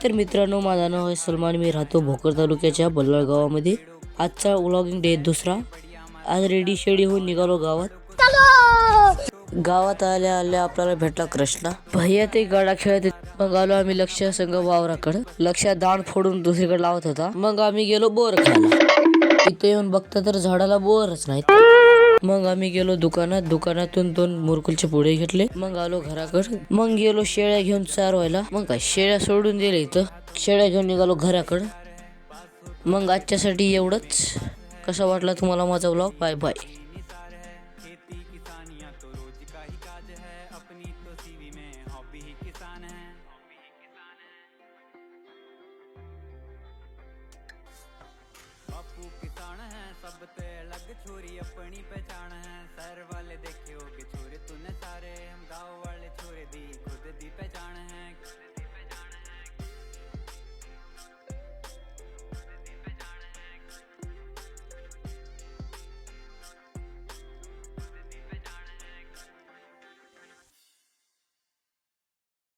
तर मित्रांनो, माझं नाव आहे सलमान. मी राहतो भोकर तालुक्याच्या बल्लाळ गावामध्ये. आजचा व्लॉगिंग डे दुसरा. आज रेडी शेडी होऊन निघालो गावात. गावात आल्या आल्या आपल्याला भेटला कृष्णा भैया. ते गाडा खेळत. मग आलो आम्ही लक्ष संघ वावराकडे. लक्ष दाण फोडून दुसरीकडे लावत होता. मग आम्ही गेलो बोर खायला. इथे येऊन बघता तर झाडाला बोरच नाहीत. मग आम्ही गेलो दुकानात. दुकानातून 2 मुरकुलचे पुढे घेतले. मग आलो घराकडे. मग गेलो शेळ्या घेऊन चारवायला. मग काय शेळ्या सोडून दिले इथं. शेळ्या घेऊन निघालो घराकडे. मग आजच्यासाठी एवढंच. कसा वाटला तुम्हाला माझा व्लॉग? Bye bye. बापू किसान है सबसे अलग छोरी अपनी पहचान है। शहर वाले देखे होगे छोरे तूने सारे, हम गाँव वाले छोरे दी खुद दी पहचान है।